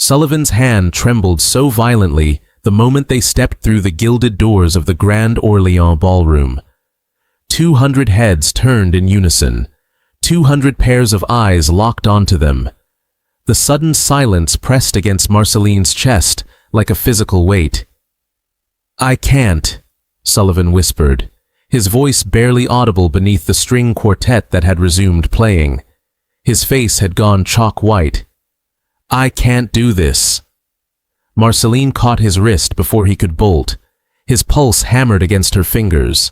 Sullivan's hand trembled so violently the moment they stepped through the gilded doors of the Grand Orleans ballroom. 200 heads turned in unison. 200 pairs of eyes locked onto them. The sudden silence pressed against Marceline's chest like a physical weight. "I can't," Sullivan whispered, his voice barely audible beneath the string quartet that had resumed playing. His face had gone chalk white. "I can't do this." Marcelline caught his wrist before he could bolt. His pulse hammered against her fingers.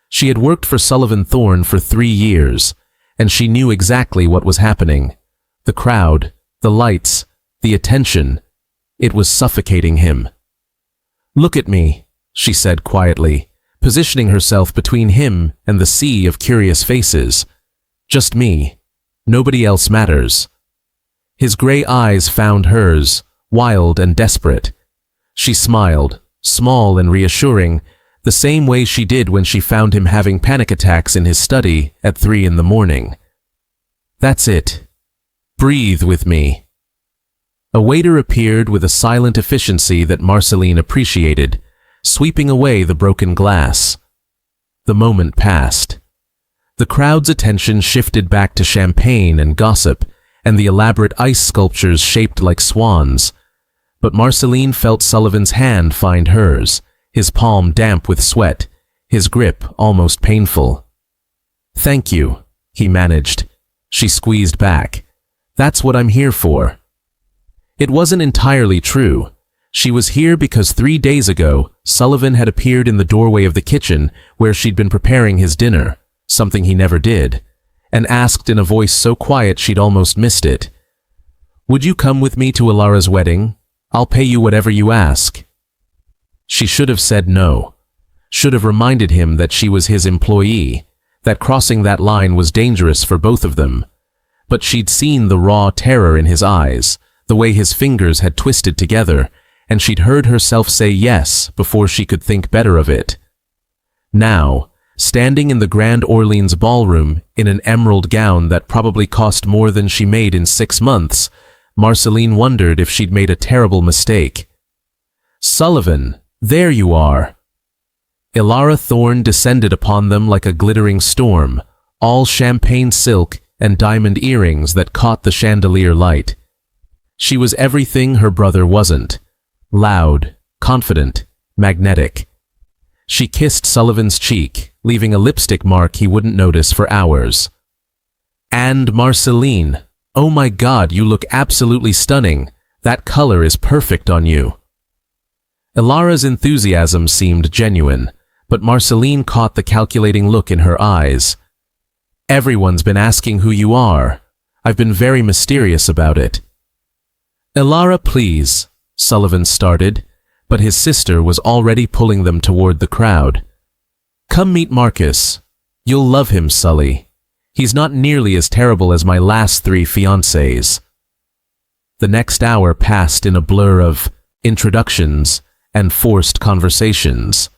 She had worked for Sullivan Thorne for 3 years, and she knew exactly what was happening. The crowd, the lights, the attention. It was suffocating him. "Look at me," she said quietly, positioning herself between him and the sea of curious faces. "Just me. Nobody else matters." His gray eyes found hers, wild and desperate. She smiled, small and reassuring, the same way she did when she found him having panic attacks in his study at 3 in the morning. "That's it. Breathe with me." A waiter appeared with a silent efficiency that Marcelline appreciated, sweeping away the broken glass. The moment passed. The crowd's attention shifted back to champagne and gossip, and the elaborate ice sculptures shaped like swans. But Marcelline felt Sullivan's hand find hers, his palm damp with sweat, his grip almost painful. "Thank you," he managed. She squeezed back. "That's what I'm here for." It wasn't entirely true. She was here because 3 days ago, Sullivan had appeared in the doorway of the kitchen where she'd been preparing his dinner, something he never did, and asked in a voice so quiet she'd almost missed it, "Would you come with me to Ilara's wedding? I'll pay you whatever you ask." She should have said no, should have reminded him that she was his employee, that crossing that line was dangerous for both of them. But she'd seen the raw terror in his eyes, the way his fingers had twisted together, and she'd heard herself say yes before she could think better of it. Now, standing in the Grand Orleans ballroom in an emerald gown that probably cost more than she made in 6 months, Marcelline wondered if she'd made a terrible mistake. "Sullivan, there you are." Ilara Thorne descended upon them like a glittering storm, all champagne silk and diamond earrings that caught the chandelier light. She was everything her brother wasn't. Loud, confident, magnetic. She kissed Sullivan's cheek, leaving a lipstick mark he wouldn't notice for hours. "And Marcelline, oh my God, you look absolutely stunning. That color is perfect on you." Ilara's enthusiasm seemed genuine, but Marcelline caught the calculating look in her eyes. "Everyone's been asking who you are. I've been very mysterious about it." "Ilara, please," Sullivan started, but his sister was already pulling them toward the crowd. "Come meet Marcus. You'll love him, Sully. He's not nearly as terrible as my last 3 fiancés." The next hour passed in a blur of introductions and forced conversations.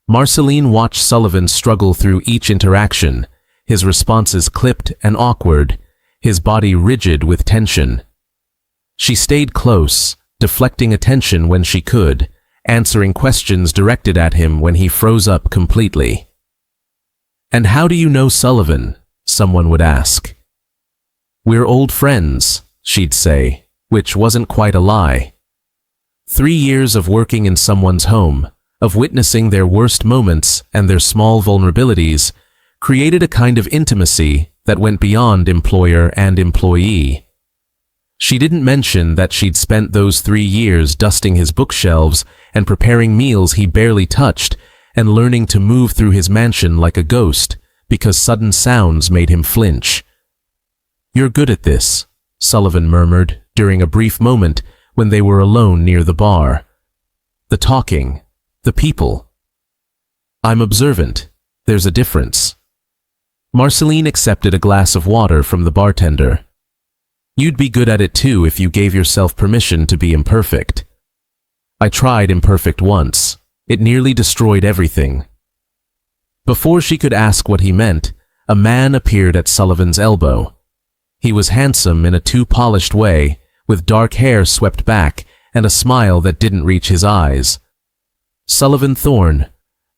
Marcelline watched Sullivan struggle through each interaction, his responses clipped and awkward, his body rigid with tension. She stayed close, deflecting attention when she could, answering questions directed at him when he froze up completely. "And how do you know Sullivan?" someone would ask. "We're old friends," she'd say, which wasn't quite a lie. 3 years of working in someone's home, of witnessing their worst moments and their small vulnerabilities, created a kind of intimacy that went beyond employer and employee. She didn't mention that she'd spent those 3 years dusting his bookshelves and preparing meals he barely touched and learning to move through his mansion like a ghost because sudden sounds made him flinch. "You're good at this," Sullivan murmured during a brief moment when they were alone near the bar. "The talking, the people." "I'm observant. There's a difference." Marcelline accepted a glass of water from the bartender. "You'd be good at it too if you gave yourself permission to be imperfect." "I tried imperfect once. It nearly destroyed everything." Before she could ask what he meant, a man appeared at Sullivan's elbow. He was handsome in a too polished way, with dark hair swept back and a smile that didn't reach his eyes. "Sullivan Thorne,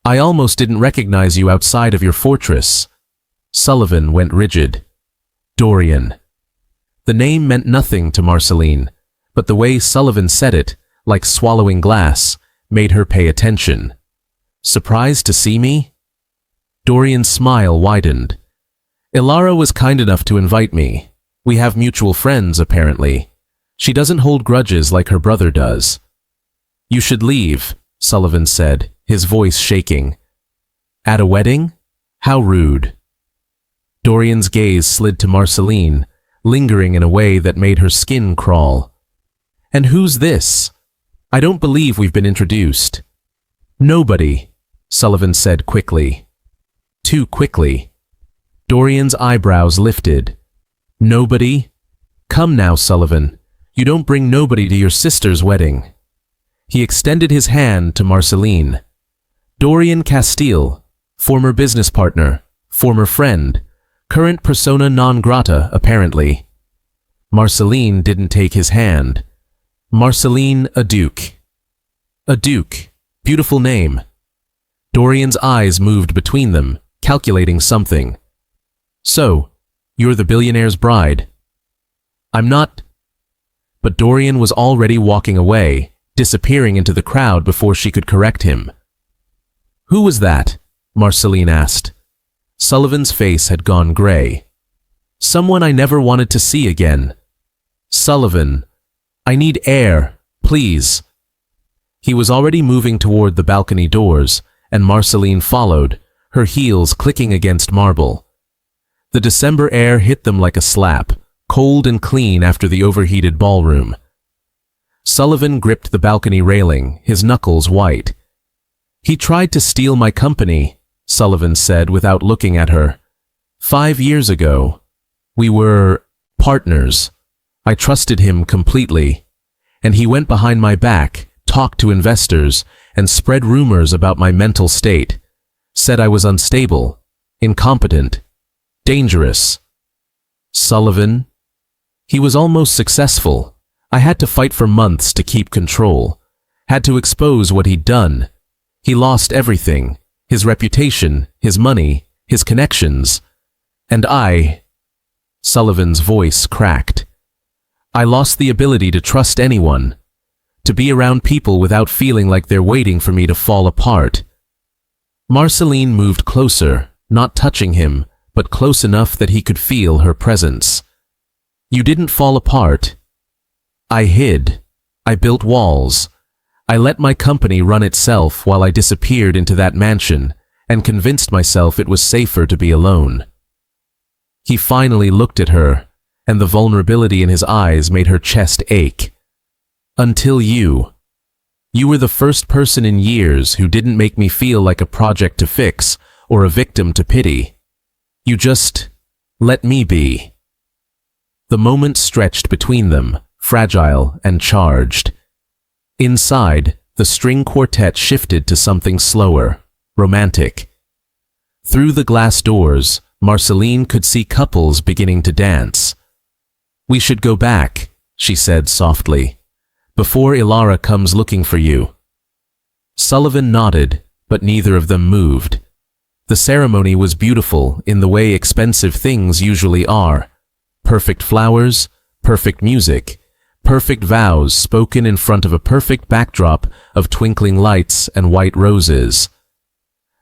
I almost didn't recognize you outside of your fortress." Sullivan went rigid. "Dorian." The name meant nothing to Marcelline, but the way Sullivan said it, like swallowing glass, made her pay attention. "Surprised to see me?" Dorian's smile widened. "Ilara was kind enough to invite me. We have mutual friends, apparently. She doesn't hold grudges like her brother does." "You should leave," Sullivan said, his voice shaking. "At a wedding? How rude." Dorian's gaze slid to Marcelline, lingering in a way that made her skin crawl. "And who's this? I don't believe we've been introduced." "Nobody," Sullivan said quickly. Too quickly. Dorian's eyebrows lifted. "Nobody? Come now, Sullivan. You don't bring nobody to your sister's wedding." He extended his hand to Marcelline. "Dorian Castile, former business partner, former friend, current persona non grata, apparently." Marcelline didn't take his hand. "Marcelline Aduke." "Aduke. Beautiful name." Dorian's eyes moved between them, calculating something. "So, you're the billionaire's bride?" "I'm not." But Dorian was already walking away, disappearing into the crowd before she could correct him. "Who was that?" Marcelline asked. Sullivan's face had gone gray. "Someone I never wanted to see again." "Sullivan, I need air, please." He was already moving toward the balcony doors, and Marcelline followed, her heels clicking against marble. The December air hit them like a slap, cold and clean after the overheated ballroom. Sullivan gripped the balcony railing, his knuckles white. "He tried to steal my company," Sullivan said without looking at her. 5 years ago. We were partners. I trusted him completely. And he went behind my back, talked to investors, and spread rumors about my mental state. Said I was unstable, incompetent, dangerous. Sullivan? He was almost successful. I had to fight for months to keep control. Had to expose what he'd done. He lost everything. His reputation, his money, his connections. And I... Sullivan's voice cracked. I lost the ability to trust anyone. To be around people without feeling like they're waiting for me to fall apart. Marcelline moved closer, not touching him, but close enough that he could feel her presence. You didn't fall apart. I hid. I built walls. I let my company run itself while I disappeared into that mansion and convinced myself it was safer to be alone. He finally looked at her, and the vulnerability in his eyes made her chest ache. Until you. You were the first person in years who didn't make me feel like a project to fix or a victim to pity. You just let me be. The moment stretched between them, fragile and charged. Inside, the string quartet shifted to something slower, romantic. Through the glass doors, Marcelline could see couples beginning to dance. We should go back, she said softly, before Ilara comes looking for you. Sullivan nodded, but neither of them moved. The ceremony was beautiful in the way expensive things usually are. Perfect flowers, perfect music, perfect vows spoken in front of a perfect backdrop of twinkling lights and white roses.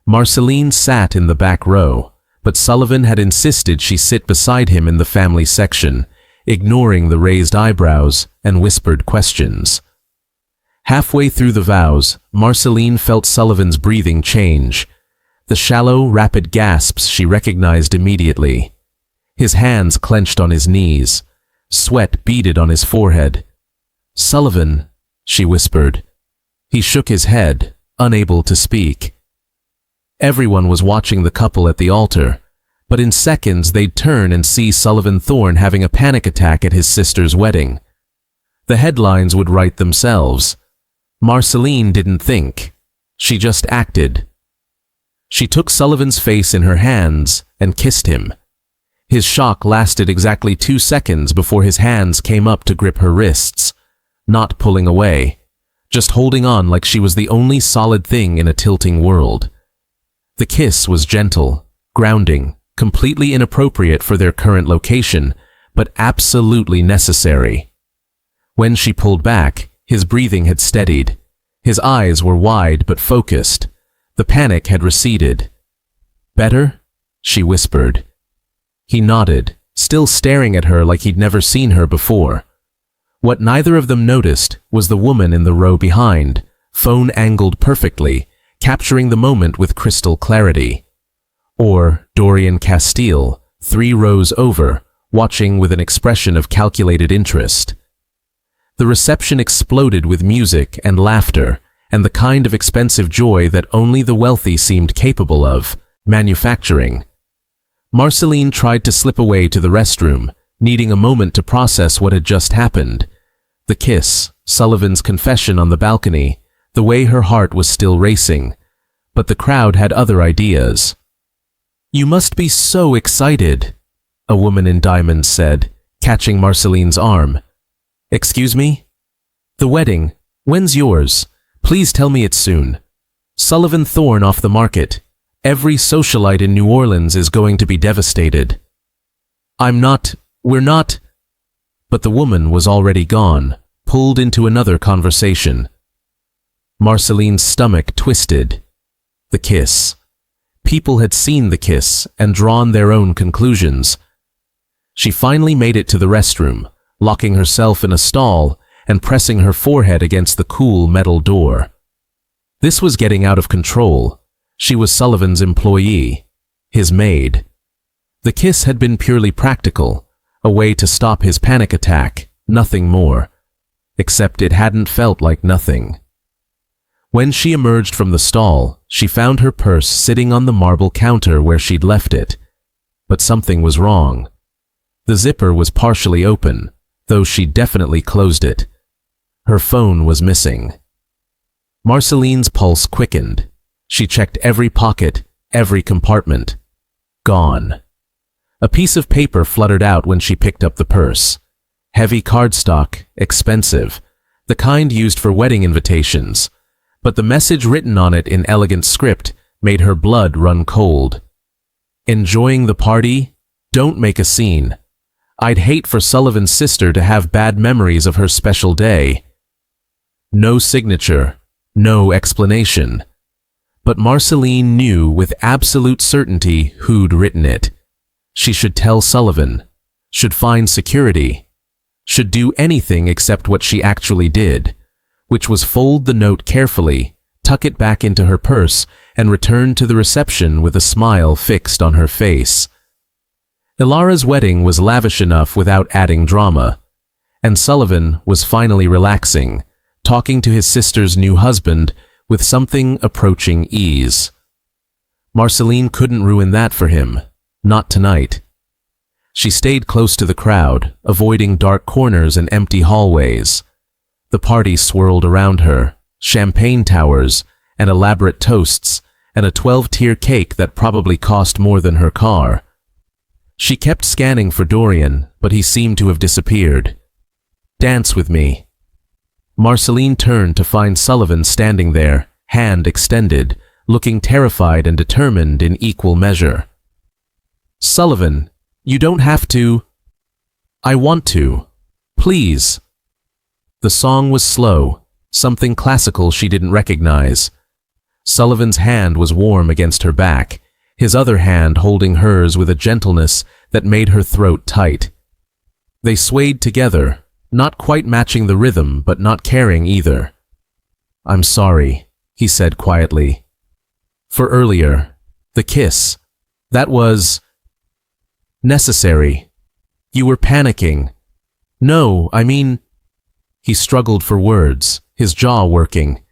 Marcelline sat in the back row, but Sullivan had insisted she sit beside him in the family section, ignoring the raised eyebrows and whispered questions. Halfway through the vows, Marcelline felt Sullivan's breathing change. The shallow, rapid gasps she recognized immediately. His hands clenched on his knees. Sweat beaded on his forehead. Sullivan, she whispered. He shook his head, unable to speak. Everyone was watching the couple at the altar, but in seconds they'd turn and see Sullivan Thorne having a panic attack at his sister's wedding. The headlines would write themselves. Marcelline didn't think. She just acted. She took Sullivan's face in her hands and kissed him. His shock lasted exactly 2 seconds before his hands came up to grip her wrists, not pulling away, just holding on like she was the only solid thing in a tilting world. The kiss was gentle, grounding, completely inappropriate for their current location, but absolutely necessary. When she pulled back, his breathing had steadied. His eyes were wide but focused. The panic had receded. "Better?" she whispered. He nodded, still staring at her like he'd never seen her before. What neither of them noticed was the woman in the row behind, phone angled perfectly, capturing the moment with crystal clarity. Or Dorian Castile, 3 rows over, watching with an expression of calculated interest. The reception exploded with music and laughter, and the kind of expensive joy that only the wealthy seemed capable of, manufacturing. Marcelline tried to slip away to the restroom, needing a moment to process what had just happened. The kiss, Sullivan's confession on the balcony, the way her heart was still racing. But the crowd had other ideas. "You must be so excited," a woman in diamonds said, catching Marcelline's arm. "Excuse me? The wedding, when's yours? Please tell me it's soon. Sullivan Thorne off the market. Every socialite in New Orleans is going to be devastated." We're not. But the woman was already gone, pulled into another conversation. Marcelline's stomach twisted. The kiss. People had seen the kiss and drawn their own conclusions. She finally made it to the restroom, locking herself in a stall and pressing her forehead against the cool metal door. This was getting out of control. She was Sullivan's employee, his maid. The kiss had been purely practical, a way to stop his panic attack, nothing more. Except it hadn't felt like nothing. When she emerged from the stall, she found her purse sitting on the marble counter where she'd left it. But something was wrong. The zipper was partially open, though she'd definitely closed it. Her phone was missing. Marcelline's pulse quickened. She checked every pocket, every compartment. Gone. A piece of paper fluttered out when she picked up the purse. Heavy cardstock, expensive, the kind used for wedding invitations. But the message written on it in elegant script made her blood run cold. "Enjoying the party? Don't make a scene. I'd hate for Sullivan's sister to have bad memories of her special day." No signature, no explanation. But Marcelline knew with absolute certainty who'd written it. She should tell Sullivan, should find security, should do anything except what she actually did, which was fold the note carefully, tuck it back into her purse, and return to the reception with a smile fixed on her face. Ilara's wedding was lavish enough without adding drama, and Sullivan was finally relaxing, talking to his sister's new husband with something approaching ease. Marcelline couldn't ruin that for him, not tonight. She stayed close to the crowd, avoiding dark corners and empty hallways. The party swirled around her, champagne towers, and elaborate toasts, and a 12-tier cake that probably cost more than her car. She kept scanning for Dorian, but he seemed to have disappeared. "Dance with me." Marcelline turned to find Sullivan standing there, hand extended, looking terrified and determined in equal measure. "Sullivan, you don't have to." "I want to. Please." The song was slow, something classical she didn't recognize. Sullivan's hand was warm against her back, his other hand holding hers with a gentleness that made her throat tight. They swayed together, not quite matching the rhythm, but not caring either. "I'm sorry," he said quietly. "For earlier, the kiss. That was necessary. You were panicking." "No, I mean..." He struggled for words, his jaw working.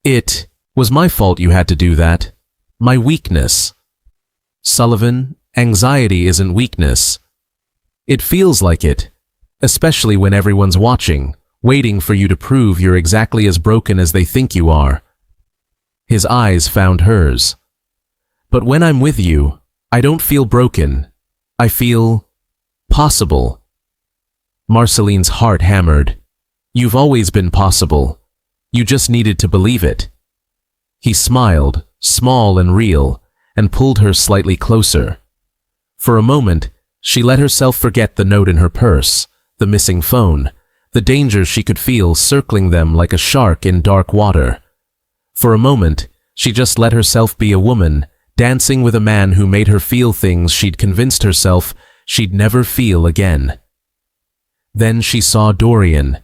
"It was my fault you had to do that. My weakness." "Sullivan, anxiety isn't weakness." "It feels like it. Especially when everyone's watching, waiting for you to prove you're exactly as broken as they think you are." His eyes found hers. "But when I'm with you, I don't feel broken. I feel possible. Marceline's heart hammered. You've always been possible. You just needed to believe it. He smiled, small and real, and pulled her slightly closer. For a moment, she let herself forget the note in her purse, the missing phone, the danger she could feel circling them like a shark in dark water. For a moment, she just let herself be a woman, dancing with a man who made her feel things she'd convinced herself she'd never feel again. Then she saw Dorian.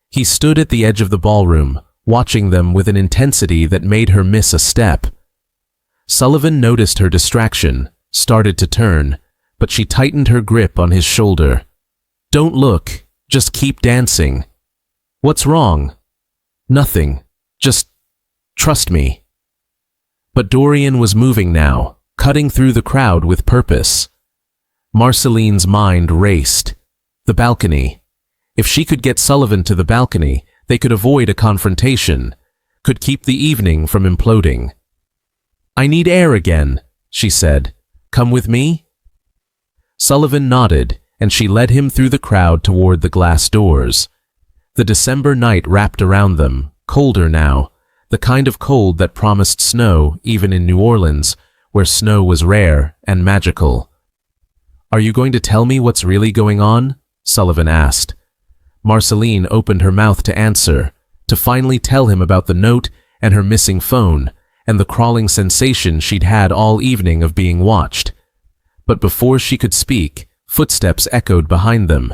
He stood at the edge of the ballroom, watching them with an intensity that made her miss a step. Sullivan noticed her distraction, started to turn, but she tightened her grip on his shoulder. Don't look, just keep dancing. What's wrong? Nothing, just trust me. But Dorian was moving now, cutting through the crowd with purpose. Marceline's mind raced. The balcony. If she could get Sullivan to the balcony, they could avoid a confrontation, could keep the evening from imploding. I need air again, she said. Come with me? Sullivan nodded, and she led him through the crowd toward the glass doors. The December night wrapped around them, colder now, the kind of cold that promised snow even in New Orleans, where snow was rare and magical. Are you going to tell me what's really going on? Sullivan asked. Marcelline opened her mouth to answer, to finally tell him about the note and her missing phone, and the crawling sensation she'd had all evening of being watched. But before she could speak, footsteps echoed behind them.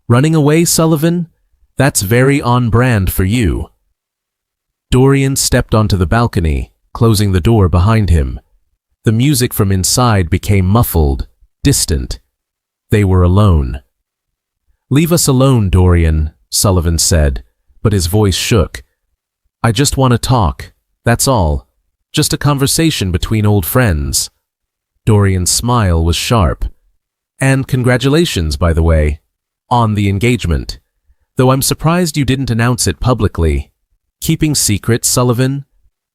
Running away, Sullivan? That's very on brand for you. Dorian stepped onto the balcony, closing the door behind him. The music from inside became muffled, distant. They were alone. Leave us alone, Dorian, Sullivan said, but his voice shook. I just want to talk, that's all. Just a conversation between old friends. Dorian's smile was sharp. And congratulations, by the way, on the engagement. Though I'm surprised you didn't announce it publicly. Keeping secrets, Sullivan?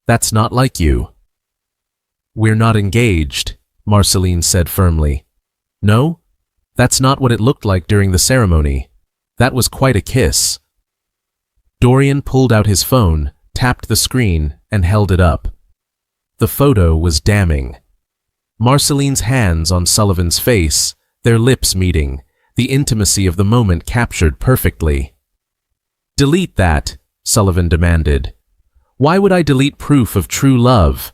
That's not like you. We're not engaged, Marcelline said firmly. No? That's not what it looked like during the ceremony. That was quite a kiss. Dorian pulled out his phone, tapped the screen, and held it up. The photo was damning. Marceline's hands on Sullivan's face, their lips meeting, the intimacy of the moment captured perfectly. Delete that, Sullivan demanded. Why would I delete proof of true love?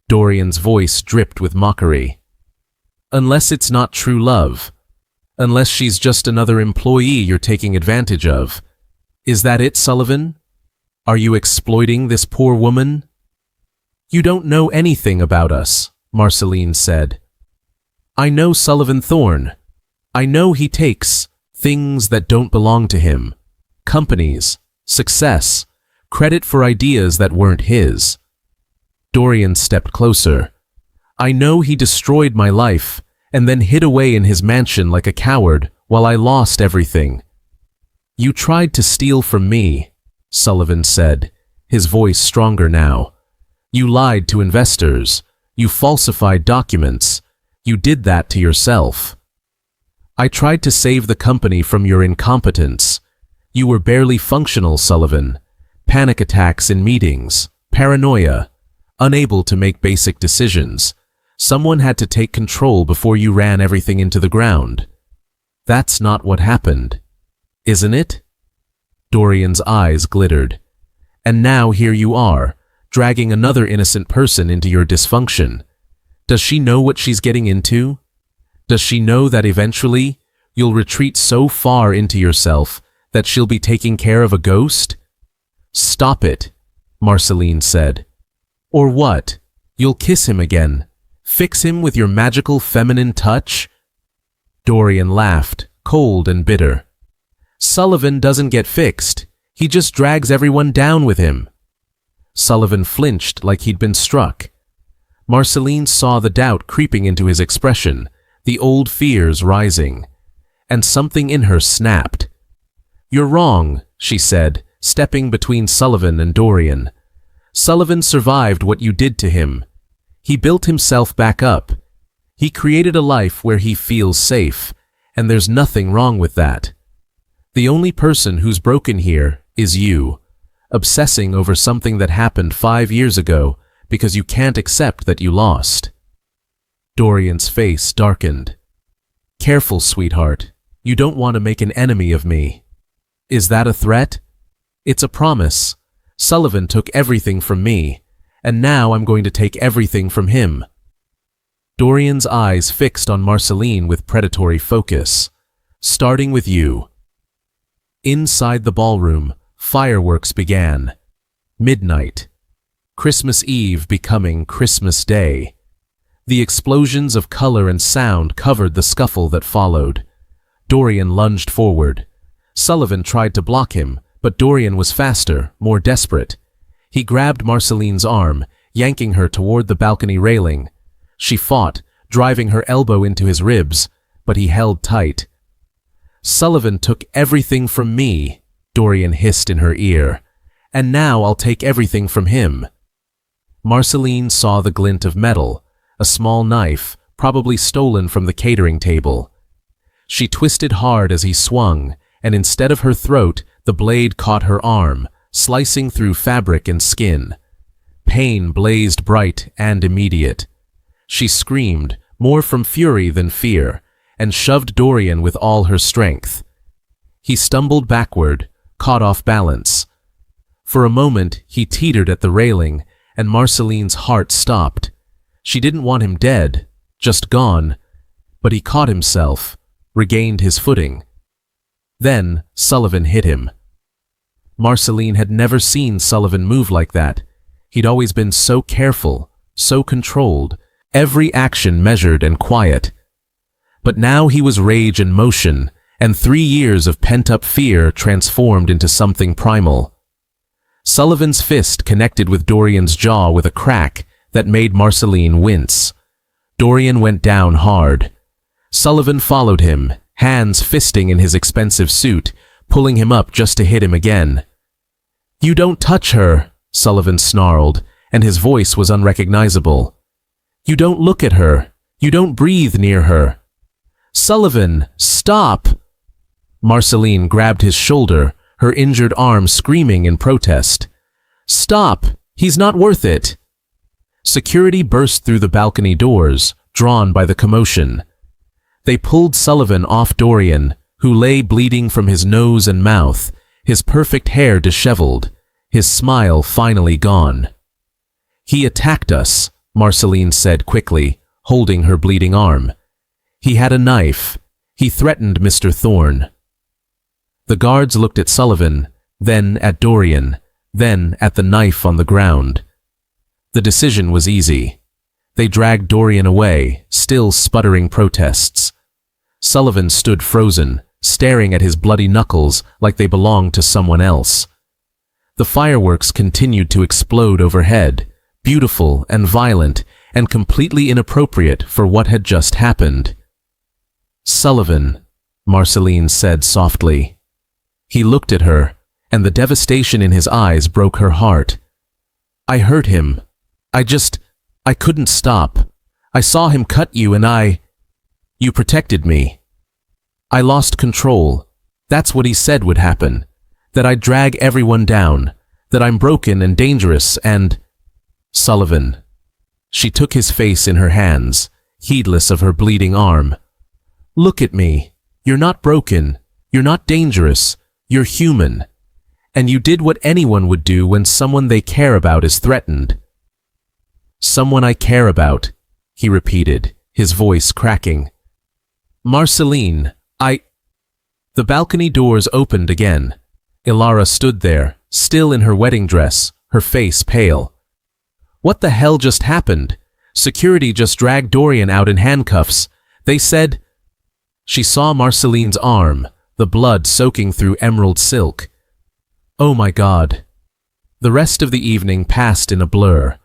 Dorian's voice dripped with mockery. Unless it's not true love. Unless she's just another employee you're taking advantage of. Is that it, Sullivan? Are you exploiting this poor woman? You don't know anything about us, Marcelline said. I know Sullivan Thorne. I know he takes things that don't belong to him. Companies, success, credit for ideas that weren't his. Dorian stepped closer. I know he destroyed my life and then hid away in his mansion like a coward while I lost everything. You tried to steal from me, Sullivan said, his voice stronger now. You lied to investors. You falsified documents. You did that to yourself. I tried to save the company from your incompetence. You were barely functional, Sullivan. Panic attacks in meetings, paranoia, unable to make basic decisions. Someone had to take control before you ran everything into the ground. That's not what happened, isn't it? Dorian's eyes glittered. And now here you are, dragging another innocent person into your dysfunction. Does she know what she's getting into? Does she know that eventually you'll retreat so far into yourself that she'll be taking care of a ghost? Stop it, Marcelline said. Or what? You'll kiss him again? Fix him with your magical feminine touch? Dorian laughed, cold and bitter. Sullivan doesn't get fixed. He just drags everyone down with him. Sullivan flinched like he'd been struck. Marcelline saw the doubt creeping into his expression, the old fears rising, and something in her snapped. You're wrong, she said, stepping between Sullivan and Dorian. Sullivan survived what you did to him. He built himself back up. He created a life where he feels safe, and there's nothing wrong with that. The only person who's broken here is you, obsessing over something that happened 5 years ago because you can't accept that you lost. Dorian's face darkened. Careful, sweetheart. You don't want to make an enemy of me. Is that a threat? It's a promise. Sullivan took everything from me, and now I'm going to take everything from him. Dorian's eyes fixed on Marcelline with predatory focus. Starting with you. Inside the ballroom, fireworks began. Midnight. Christmas Eve becoming Christmas Day. The explosions of color and sound covered the scuffle that followed. Dorian lunged forward. Sullivan tried to block him, but Dorian was faster, more desperate. He grabbed Marcelline's arm, yanking her toward the balcony railing. She fought, driving her elbow into his ribs, but he held tight. Sullivan took everything from me, Dorian hissed in her ear, and now I'll take everything from him. Marcelline saw the glint of metal, a small knife, probably stolen from the catering table. She twisted hard as he swung, and instead of her throat, the blade caught her arm, slicing through fabric and skin. Pain blazed bright and immediate. She screamed, more from fury than fear, and shoved Dorian with all her strength. He stumbled backward, caught off balance. For a moment, he teetered at the railing, and Marcelline's heart stopped. She didn't want him dead, just gone, but he caught himself, regained his footing. Then Sullivan hit him. Marcelline had never seen Sullivan move like that. He'd always been so careful, so controlled, every action measured and quiet. But now he was rage in motion, and 3 years of pent-up fear transformed into something primal. Sullivan's fist connected with Dorian's jaw with a crack that made Marcelline wince. Dorian went down hard. Sullivan followed him, hands fisting in his expensive suit, pulling him up just to hit him again. "You don't touch her," Sullivan snarled, and his voice was unrecognizable. "You don't look at her. You don't breathe near her." "Sullivan, stop!" Marcelline grabbed his shoulder, her injured arm screaming in protest. "Stop! He's not worth it!" Security burst through the balcony doors, drawn by the commotion. They pulled Sullivan off Dorian, who lay bleeding from his nose and mouth, his perfect hair disheveled, his smile finally gone. "He attacked us," Marcelline said quickly, holding her bleeding arm. "He had a knife. He threatened Mr. Thorne." The guards looked at Sullivan, then at Dorian, then at the knife on the ground. The decision was easy. They dragged Dorian away, still sputtering protests. Sullivan stood frozen, staring at his bloody knuckles like they belonged to someone else. The fireworks continued to explode overhead, beautiful and violent, and completely inappropriate for what had just happened. "Sullivan," Marcelline said softly. He looked at her, and the devastation in his eyes broke her heart. "I hurt him. I couldn't stop. I saw him cut you and you protected me. I lost control. That's what he said would happen. That I'd drag everyone down. That I'm broken and dangerous and—" "Sullivan." She took his face in her hands, heedless of her bleeding arm. "Look at me. You're not broken. You're not dangerous. You're human. And you did what anyone would do when someone they care about is threatened." "Someone I care about," he repeated, his voice cracking. "Marcelline, The balcony doors opened again. Ilara stood there, still in her wedding dress, her face pale. "What the hell just happened? Security just dragged Dorian out in handcuffs. They said—" She saw Marcelline's arm, the blood soaking through emerald silk. Oh my God. The rest of the evening passed in a blur.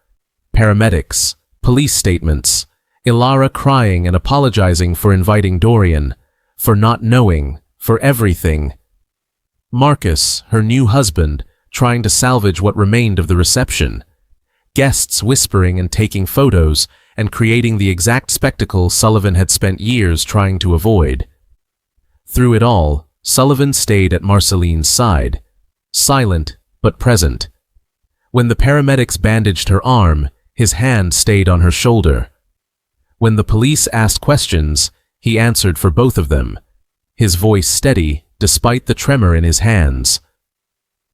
Paramedics, police statements, Ilara crying and apologizing for inviting Dorian, for not knowing, for everything. Marcus, her new husband, trying to salvage what remained of the reception. Guests whispering and taking photos, and creating the exact spectacle Sullivan had spent years trying to avoid. Through it all, Sullivan stayed at Marceline's side, silent but present. When the paramedics bandaged her arm, his hand stayed on her shoulder. When the police asked questions, he answered for both of them, his voice steady despite the tremor in his hands.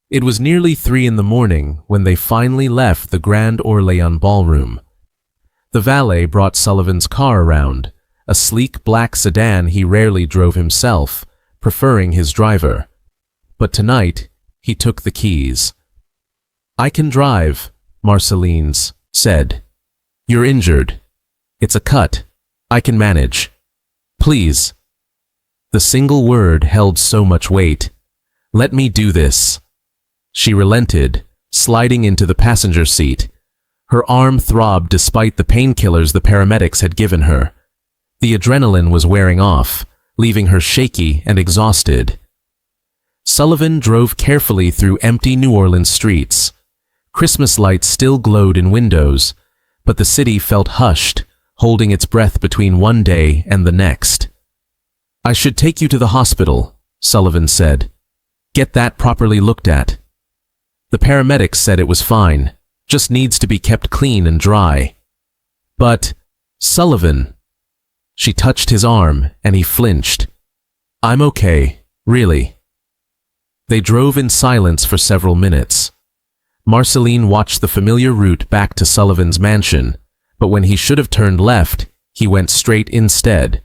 It was nearly 3 a.m. when they finally left the Grand Orléans ballroom. The valet brought Sullivan's car around, a sleek black sedan he rarely drove himself, preferring his driver. But tonight, he took the keys. "I can drive," Marcelline said. "You're injured. It's a cut. I can manage. Please." The single word held so much weight. "Let me do this." She relented, sliding into the passenger seat. Her arm throbbed despite the painkillers the paramedics had given her. The adrenaline was wearing off, leaving her shaky and exhausted. Sullivan drove carefully through empty New Orleans streets. Christmas lights still glowed in windows, but the city felt hushed, holding its breath between one day and the next. "I should take you to the hospital," Sullivan said. "Get that properly looked at." The paramedics said it was fine, just needs to be kept clean and dry. "But, Sullivan..." She touched his arm, and he flinched. "I'm okay, really." They drove in silence for several minutes. Marcelline watched the familiar route back to Sullivan's mansion, but when he should have turned left, he went straight instead.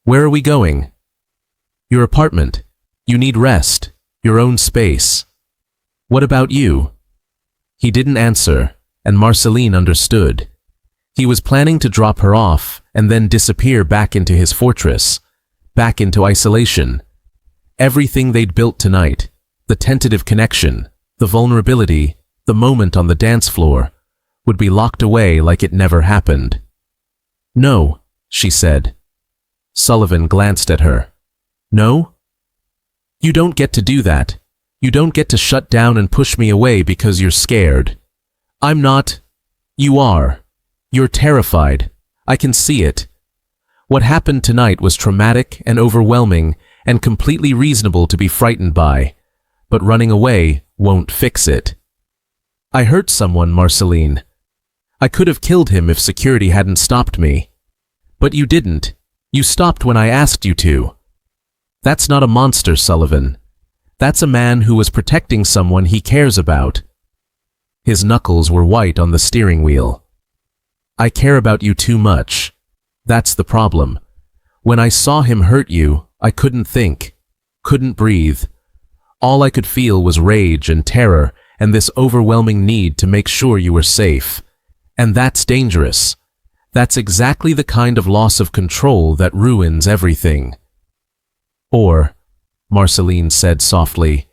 "Where are we going?" "Your apartment. You need rest, your own space." "What about you?" He didn't answer, and Marcelline understood. He was planning to drop her off and then disappear back into his fortress, back into isolation. Everything they'd built tonight, the tentative connection, the vulnerability, the moment on the dance floor, would be locked away like it never happened. "No," she said. Sullivan glanced at her. "No? You don't get to do that. You don't get to shut down and push me away because you're scared. I'm not. You are. You're terrified. I can see it. What happened tonight was traumatic and overwhelming and completely reasonable to be frightened by, but running away won't fix it. I hurt someone, Marcelline. I could have killed him if security hadn't stopped me. But you didn't. You stopped when I asked you to. That's not a monster, Sullivan. That's a man who was protecting someone he cares about." His knuckles were white on the steering wheel. "I care about you too much. That's the problem. When I saw him hurt you, I couldn't think, couldn't breathe. All I could feel was rage and terror and this overwhelming need to make sure you were safe. And that's dangerous. That's exactly the kind of loss of control that ruins everything." "Or," Marcelline said softly,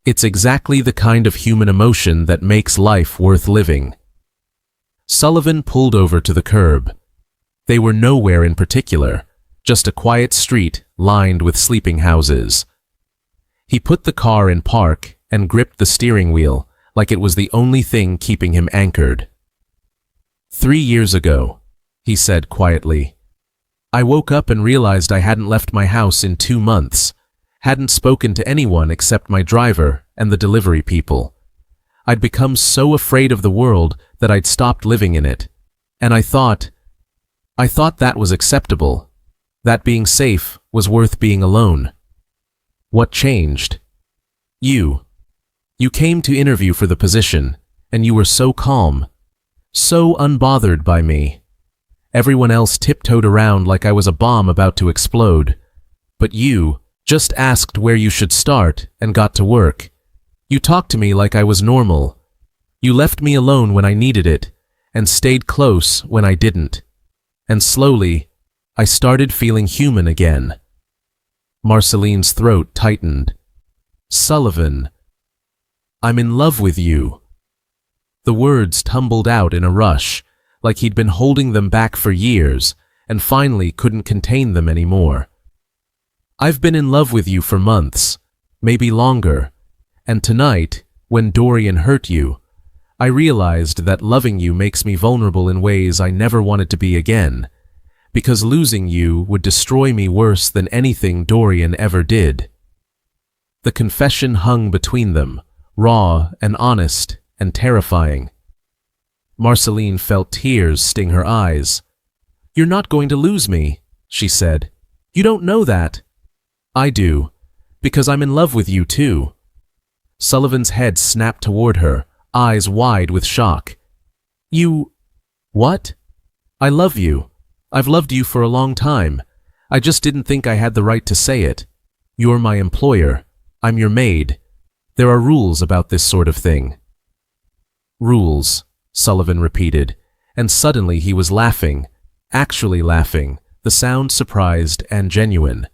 "it's exactly the kind of human emotion that makes life worth living." Sullivan pulled over to the curb. They were nowhere in particular, just a quiet street lined with sleeping houses. He put the car in park and gripped the steering wheel like it was the only thing keeping him anchored. "3 years ago," he said quietly, "I woke up and realized I hadn't left my house in 2 months, hadn't spoken to anyone except my driver and the delivery people. I'd become so afraid of the world that I'd stopped living in it. And I thought that was acceptable, that being safe was worth being alone. What changed? You. You came to interview for the position, and you were so calm, so unbothered by me. Everyone else tiptoed around like I was a bomb about to explode. But you just asked where you should start and got to work. You talked to me like I was normal. You left me alone when I needed it, and stayed close when I didn't. And slowly, I started feeling human again." Marceline's throat tightened. "Sullivan, I'm in love with you." The words tumbled out in a rush, like he'd been holding them back for years, and finally couldn't contain them anymore. "I've been in love with you for months, maybe longer, and tonight, when Dorian hurt you, I realized that loving you makes me vulnerable in ways I never wanted to be again, because losing you would destroy me worse than anything Dorian ever did. The confession hung between them, raw and honest and terrifying. Marcelline felt tears sting her eyes. "You're not going to lose me," she said. "You don't know that." "I do, because I'm in love with you too." Sullivan's head snapped toward her, eyes wide with shock. "You... what?" "I love you. I've loved you for a long time. I just didn't think I had the right to say it. You're my employer. I'm your maid. There are rules about this sort of thing." "Rules," Sullivan repeated, and suddenly he was laughing, actually laughing, the sound surprised and genuine.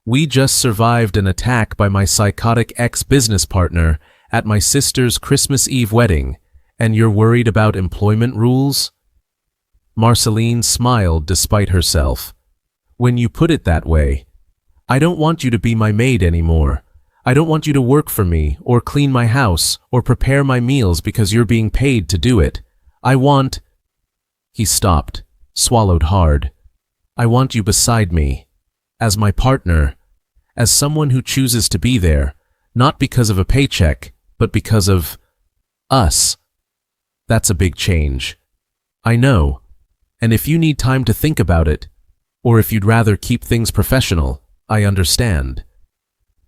"We just survived an attack by my psychotic ex-business partner at my sister's Christmas Eve wedding, and you're worried about employment rules?" Marcelline smiled despite herself. "When you put it that way, I don't want you to be my maid anymore. I don't want you to work for me, or clean my house, or prepare my meals because you're being paid to do it. I want—" He stopped, swallowed hard. "I want you beside me, as my partner, as someone who chooses to be there, not because of a paycheck, but because of us." "That's a big change." "I know, and if you need time to think about it, or if you'd rather keep things professional, I understand.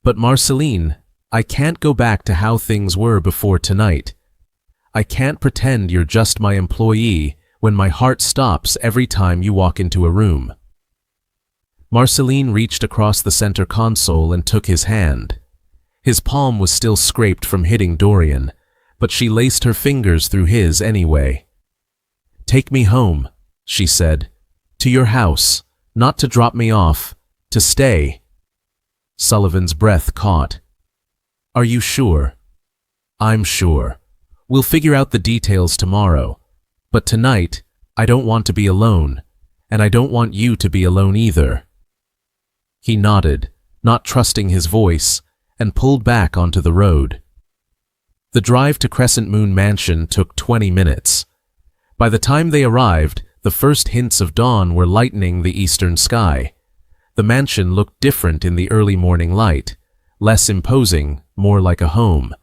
But Marcelline, I can't go back to how things were before tonight. I can't pretend you're just my employee when my heart stops every time you walk into a room." Marcelline reached across the center console and took his hand. His palm was still scraped from hitting Dorian, but she laced her fingers through his anyway. "Take me home," she said. "To your house, not to drop me off, to stay." Sullivan's breath caught. "Are you sure?" "I'm sure. We'll figure out the details tomorrow. But tonight, I don't want to be alone, and I don't want you to be alone either." He nodded, not trusting his voice, and pulled back onto the road. The drive to Crescent Moon Mansion took 20 minutes. By the time they arrived, the first hints of dawn were lightening the eastern sky. The mansion looked different in the early morning light, less imposing, more like a home.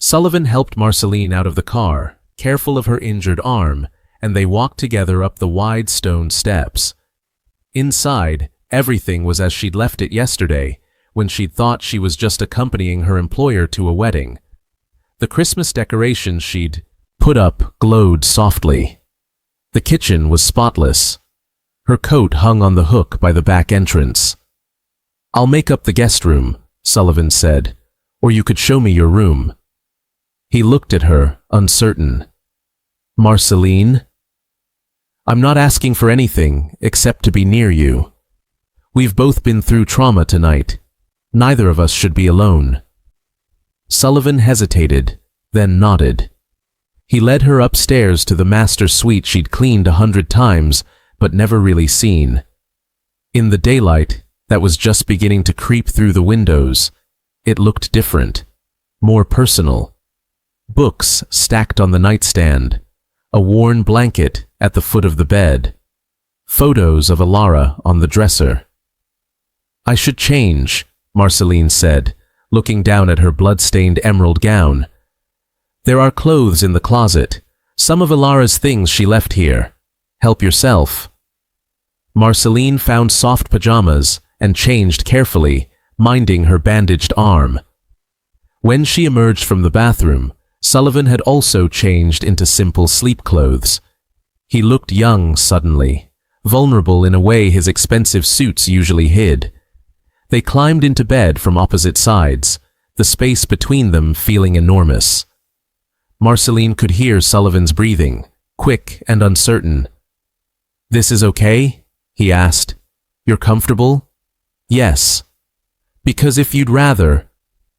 Sullivan helped Marcelline out of the car, careful of her injured arm, and they walked together up the wide stone steps. Inside, everything was as she'd left it yesterday, when she'd thought she was just accompanying her employer to a wedding. The Christmas decorations she'd put up glowed softly. The kitchen was spotless. Her coat hung on the hook by the back entrance. "I'll make up the guest room," Sullivan said, "or you could show me your room." He looked at her, uncertain. "Marcelline?" "I'm not asking for anything except to be near you. We've both been through trauma tonight. Neither of us should be alone." Sullivan hesitated, then nodded. He led her upstairs to the master suite she'd cleaned 100 times, but never really seen. In the daylight that was just beginning to creep through the windows, it looked different, more personal. Books stacked on the nightstand, a worn blanket at the foot of the bed, photos of Alara on the dresser. "I should change," Marcelline said, looking down at her blood-stained emerald gown. "There are clothes in the closet, some of Alara's things she left here. Help yourself." Marcelline found soft pajamas and changed carefully, minding her bandaged arm. When she emerged from the bathroom, Sullivan had also changed into simple sleep clothes. He looked young suddenly, vulnerable in a way his expensive suits usually hid. They climbed into bed from opposite sides, the space between them feeling enormous. Marcelline could hear Sullivan's breathing, quick and uncertain. "This is okay?" he asked. "You're comfortable?" "Yes." "Because if you'd rather—"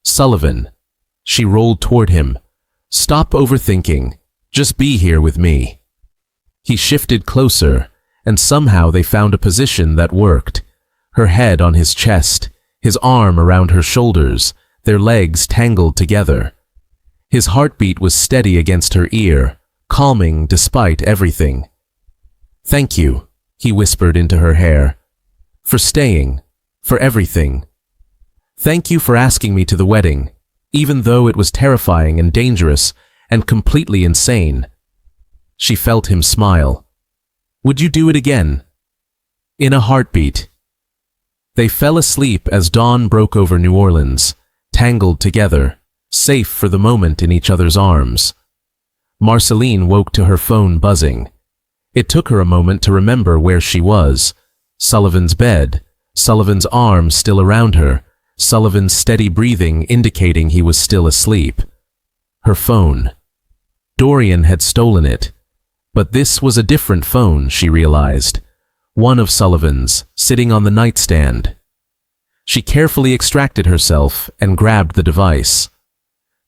"Sullivan." She rolled toward him. "Stop overthinking. Just be here with me." He shifted closer, and somehow they found a position that worked. Her head on his chest, his arm around her shoulders, their legs tangled together. His heartbeat was steady against her ear, calming despite everything. "Thank you," he whispered into her hair. "For staying. For everything. Thank you for asking me to the wedding, even though it was terrifying and dangerous and completely insane." She felt him smile. "Would you do it again?" "In a heartbeat." They fell asleep as dawn broke over New Orleans, tangled together, safe for the moment in each other's arms. Marcelline woke to her phone buzzing. It took her a moment to remember where she was. Sullivan's bed, Sullivan's arms still around her, Sullivan's steady breathing indicating he was still asleep. Her phone. Dorian had stolen it. But this was a different phone, she realized. One of Sullivan's, sitting on the nightstand. She carefully extracted herself and grabbed the device.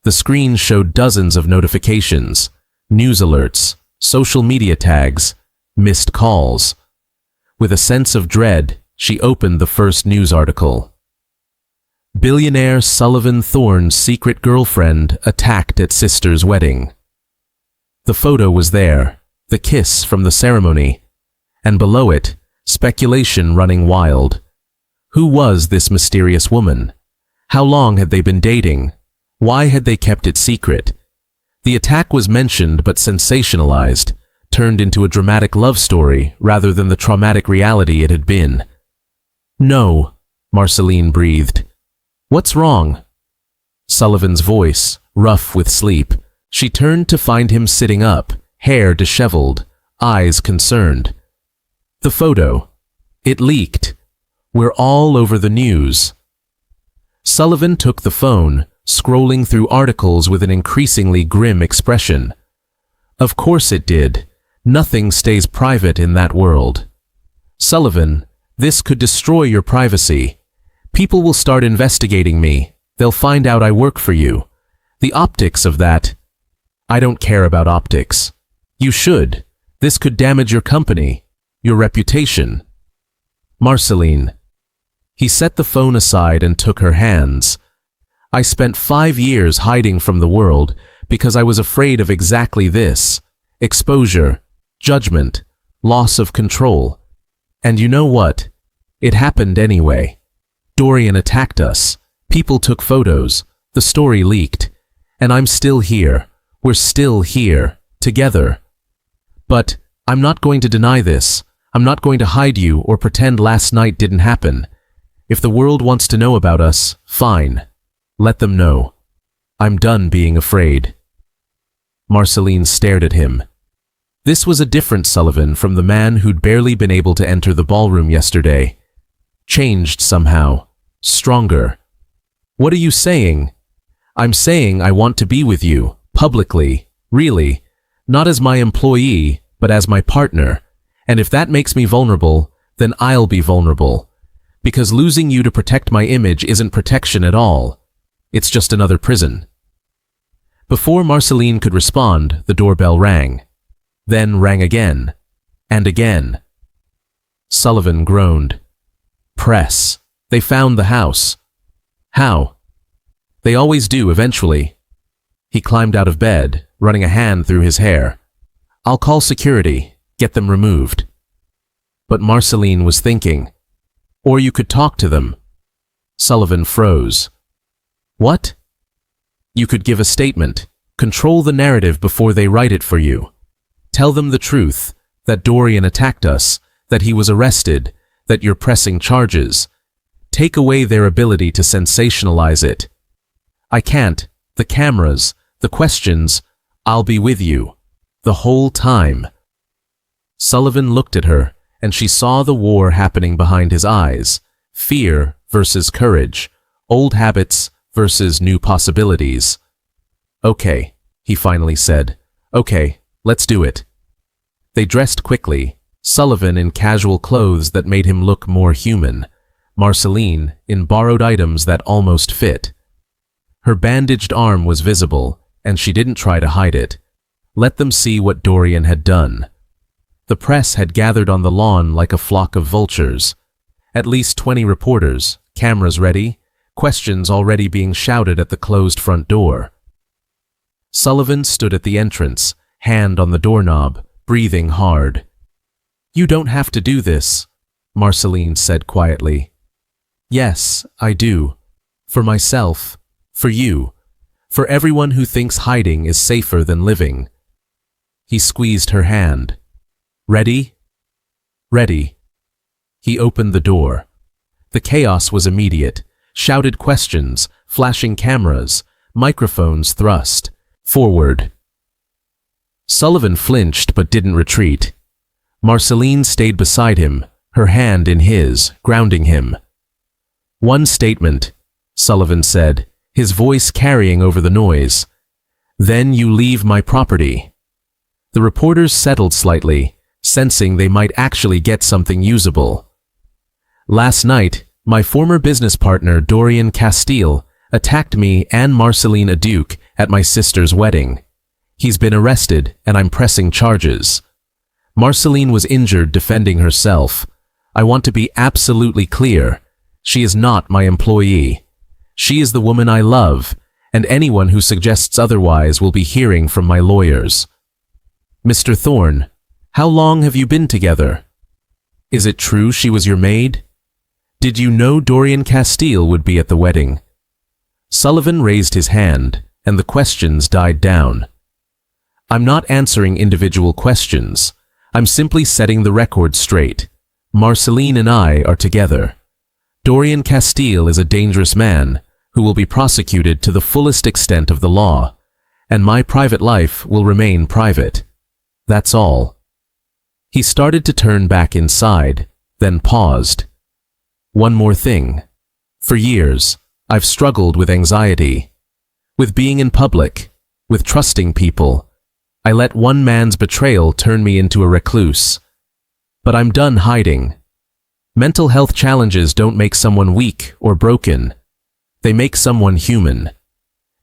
The screen showed dozens of notifications, news alerts, social media tags, missed calls. With a sense of dread, she opened the first news article. Billionaire Sullivan Thorne's secret girlfriend attacked at sister's wedding. The photo was there, the kiss from the ceremony, and below it, speculation running wild. Who was this mysterious woman? How long had they been dating? Why had they kept it secret? The attack was mentioned but sensationalized, turned into a dramatic love story rather than the traumatic reality it had been. "No," Marcelline breathed. "What's wrong?" Sullivan's voice, rough with sleep. She turned to find him sitting up, hair disheveled, eyes concerned. "The photo. It leaked. We're all over the news." Sullivan took the phone, scrolling through articles with an increasingly grim expression. "Of course it did. Nothing stays private in that world. Sullivan, this could destroy your privacy. People will start investigating me. They'll find out I work for you. The optics of that." "I don't care about optics." "You should. This could damage your company, your reputation." "Marcelline." He set the phone aside and took her hands. "I spent 5 years hiding from the world because I was afraid of exactly this. Exposure, judgment, loss of control. And you know what? It happened anyway. Dorian attacked us. People took photos. The story leaked. And I'm still here. We're still here, together. But I'm not going to deny this. I'm not going to hide you or pretend last night didn't happen. If the world wants to know about us, fine. Let them know. I'm done being afraid." Marcelline stared at him. This was a different Sullivan from the man who'd barely been able to enter the ballroom yesterday. Changed somehow. Stronger. "What are you saying?" "I'm saying I want to be with you, publicly, really. Not as my employee, but as my partner. And if that makes me vulnerable, then I'll be vulnerable. Because losing you to protect my image isn't protection at all. It's just another prison." Before Marcelline could respond, the doorbell rang. Then rang again. And again. Sullivan groaned. "Press. They found the house." "How?" "They always do eventually." He climbed out of bed, running a hand through his hair. "I'll call security. Get them removed." But Marcelline was thinking. "Or you could talk to them." Sullivan froze. "What?" "You could give a statement. Control the narrative before they write it for you. Tell them the truth, that Dorian attacked us, that he was arrested, that you're pressing charges. Take away their ability to sensationalize it." "I can't. The cameras, the questions. I'll be with you. The whole time." Sullivan looked at her, and she saw the war happening behind his eyes. Fear versus courage. Old habits versus new possibilities. "Okay," he finally said. "Okay, let's do it." They dressed quickly, Sullivan in casual clothes that made him look more human, Marcelline in borrowed items that almost fit. Her bandaged arm was visible, and she didn't try to hide it. Let them see what Dorian had done. The press had gathered on the lawn like a flock of vultures. At least 20 reporters, cameras ready, questions already being shouted at the closed front door. Sullivan stood at the entrance, hand on the doorknob, breathing hard. "You don't have to do this," Marcelline said quietly. "Yes, I do. For myself, for you, for everyone who thinks hiding is safer than living." He squeezed her hand. "Ready?" "Ready." He opened the door. The chaos was immediate. Shouted questions, flashing cameras, microphones thrust. Forward. Sullivan flinched but didn't retreat. Marcelline stayed beside him, her hand in his, grounding him. "One statement," Sullivan said, his voice carrying over the noise. "Then you leave my property." The reporters settled slightly, sensing they might actually get something usable. "Last night, my former business partner Dorian Castile attacked me and Marcelline Aduke at my sister's wedding. He's been arrested and I'm pressing charges. Marcelline was injured defending herself. I want to be absolutely clear. She is not my employee. She is the woman I love, and anyone who suggests otherwise will be hearing from my lawyers." "Mr. Thorne, how long have you been together? Is it true she was your maid? Did you know Dorian Castile would be at the wedding?" Sullivan raised his hand, and the questions died down. "I'm not answering individual questions. I'm simply setting the record straight. Marcelline and I are together. Dorian Castile is a dangerous man who will be prosecuted to the fullest extent of the law, and my private life will remain private. That's all." He started to turn back inside, then paused. "One more thing. For years, I've struggled with anxiety, with being in public, with trusting people. I let one man's betrayal turn me into a recluse. But I'm done hiding. Mental health challenges don't make someone weak or broken. They make someone human.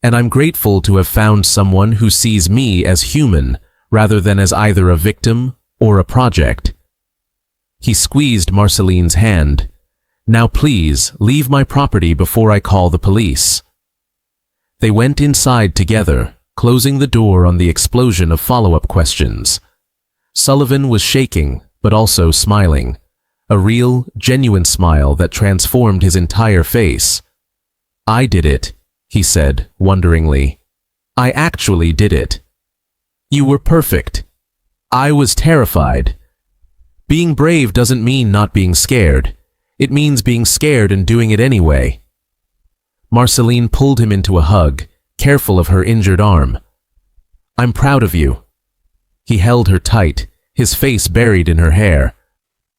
And I'm grateful to have found someone who sees me as human rather than as either a victim or a project." He squeezed Marcelline's hand. "Now please, leave my property before I call the police." They went inside together, closing the door on the explosion of follow-up questions. Sullivan was shaking, but also smiling. A real, genuine smile that transformed his entire face. "I did it," he said, wonderingly. "I actually did it. You were perfect. I was terrified. Being brave doesn't mean not being scared. It means being scared and doing it anyway." Marcelline pulled him into a hug, careful of her injured arm. "I'm proud of you." He held her tight, his face buried in her hair.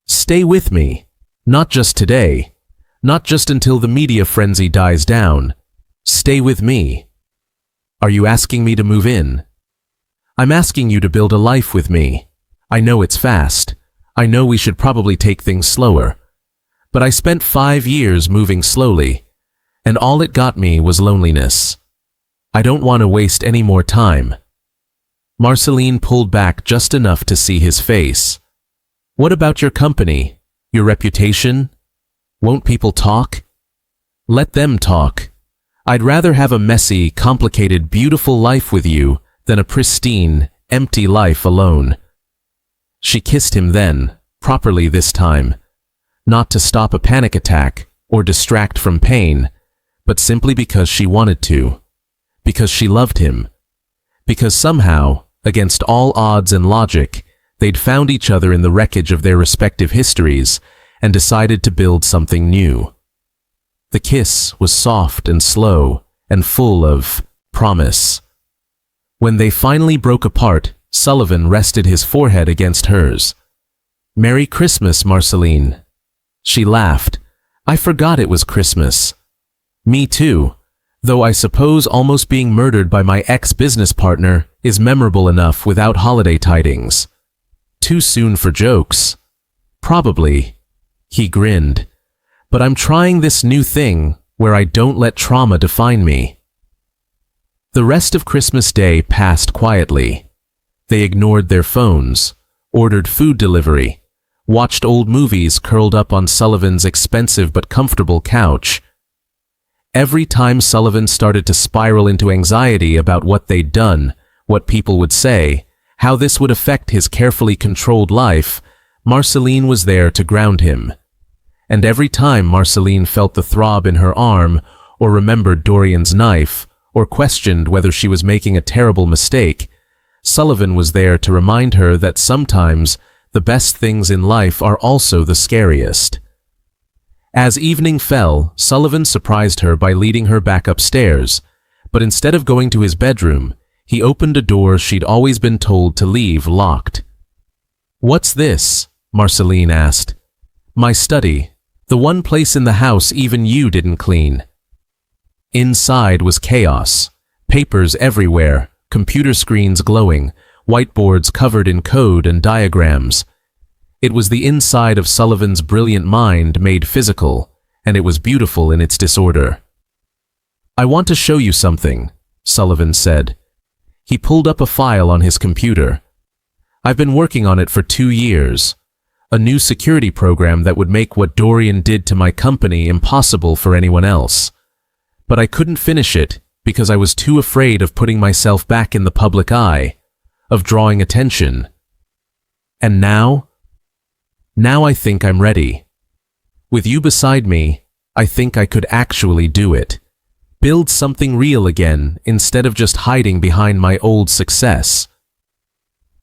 "Stay with me. Not just today. Not just until the media frenzy dies down. Stay with me." "Are you asking me to move in?" "I'm asking you to build a life with me. I know it's fast. I know we should probably take things slower. But I spent 5 years moving slowly, and all it got me was loneliness. I don't want to waste any more time." Marcelline pulled back just enough to see his face. "What about your company? Your reputation? Won't people talk?" "Let them talk. I'd rather have a messy, complicated, beautiful life with you than a pristine, empty life alone." She kissed him then, properly this time. Not to stop a panic attack or distract from pain, but simply because she wanted to. Because she loved him. Because somehow, against all odds and logic, they'd found each other in the wreckage of their respective histories and decided to build something new. The kiss was soft and slow and full of promise. When they finally broke apart, Sullivan rested his forehead against hers. "Merry Christmas, Marcelline." She laughed. "I forgot it was Christmas." "Me too, though I suppose almost being murdered by my ex-business partner is memorable enough without holiday tidings." "Too soon for jokes." "Probably." He grinned. "But I'm trying this new thing where I don't let trauma define me." The rest of Christmas Day passed quietly. They ignored their phones, ordered food delivery, watched old movies curled up on Sullivan's expensive but comfortable couch. Every time Sullivan started to spiral into anxiety about what they'd done, what people would say, how this would affect his carefully controlled life, Marcelline was there to ground him. And every time Marcelline felt the throb in her arm, or remembered Dorian's knife, or questioned whether she was making a terrible mistake, Sullivan was there to remind her that sometimes the best things in life are also the scariest. As evening fell, Sullivan surprised her by leading her back upstairs, but instead of going to his bedroom, he opened a door she'd always been told to leave locked. "What's this?" Marcelline asked. "My study, the one place in the house even you didn't clean." Inside was chaos, papers everywhere, computer screens glowing, whiteboards covered in code and diagrams. It was the inside of Sullivan's brilliant mind made physical, and it was beautiful in its disorder. "I want to show you something," Sullivan said. He pulled up a file on his computer. "I've been working on it for 2 years. A new security program that would make what Dorian did to my company impossible for anyone else. But I couldn't finish it because I was too afraid of putting myself back in the public eye, of drawing attention. And now I think I'm ready. With you beside me, I think I could actually do it. Build something real again instead of just hiding behind my old success."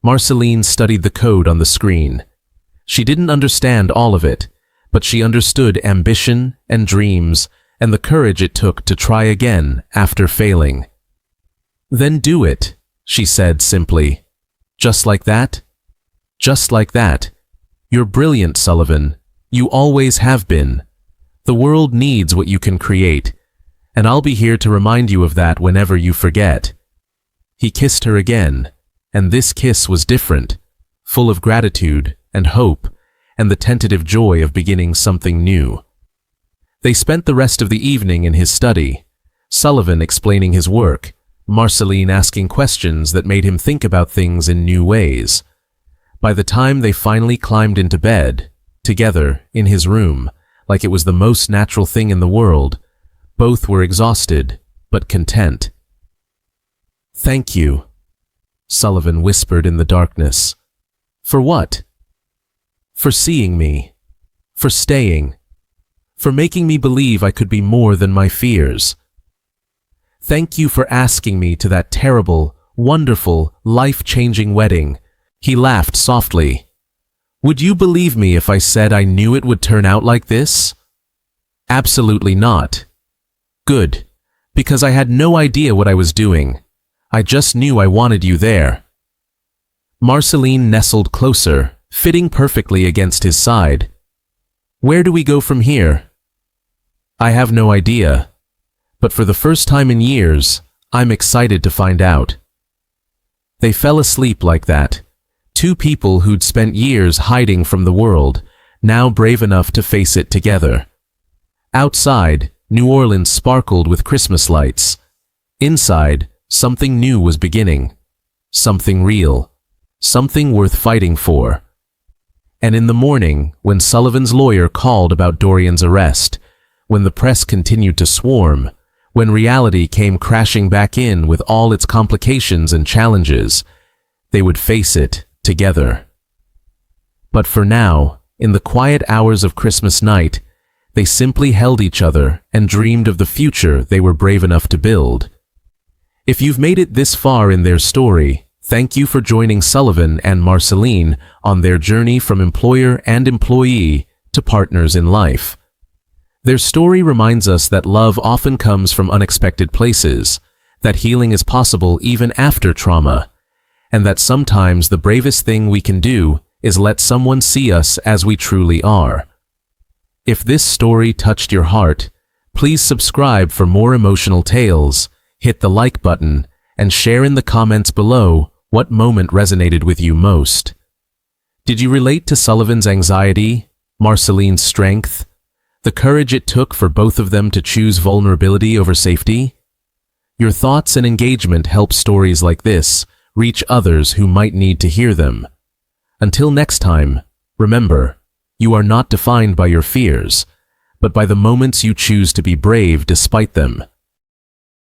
Marcelline studied the code on the screen. She didn't understand all of it, but she understood ambition and dreams and the courage it took to try again after failing. "Then do it," she said simply. "Just like that? Just like that. You're brilliant, Sullivan. You always have been. The world needs what you can create, and I'll be here to remind you of that whenever you forget." He kissed her again, and this kiss was different, full of gratitude and hope, and the tentative joy of beginning something new. They spent the rest of the evening in his study, Sullivan explaining his work, Marcelline asking questions that made him think about things in new ways. By the time they finally climbed into bed, together, in his room, like it was the most natural thing in the world, both were exhausted, but content. "Thank you," Sullivan whispered in the darkness. "For what?" "For seeing me. For staying. For making me believe I could be more than my fears. Thank you for asking me to that terrible, wonderful, life-changing wedding." He laughed softly. "Would you believe me if I said I knew it would turn out like this?" "Absolutely not." "Good, because I had no idea what I was doing. I just knew I wanted you there." Marcelline nestled closer, fitting perfectly against his side. "Where do we go from here?" "I have no idea, but for the first time in years, I'm excited to find out." They fell asleep like that. Two people who'd spent years hiding from the world, now brave enough to face it together. Outside, New Orleans sparkled with Christmas lights. Inside, something new was beginning. Something real. Something worth fighting for. And in the morning, when Sullivan's lawyer called about Dorian's arrest, when the press continued to swarm, when reality came crashing back in with all its complications and challenges, they would face it together. But for now, in the quiet hours of Christmas night, they simply held each other and dreamed of the future they were brave enough to build. If you've made it this far in their story, thank you for joining Sullivan and Marcelline on their journey from employer and employee to partners in life. Their story reminds us that love often comes from unexpected places, that healing is possible even after trauma, and that sometimes the bravest thing we can do is let someone see us as we truly are. If this story touched your heart, please subscribe for more emotional tales, hit the like button, and share in the comments below what moment resonated with you most. Did you relate to Sullivan's anxiety, Marcelline's strength, the courage it took for both of them to choose vulnerability over safety? Your thoughts and engagement help stories like this reach others who might need to hear them. Until next time, remember, you are not defined by your fears, but by the moments you choose to be brave despite them.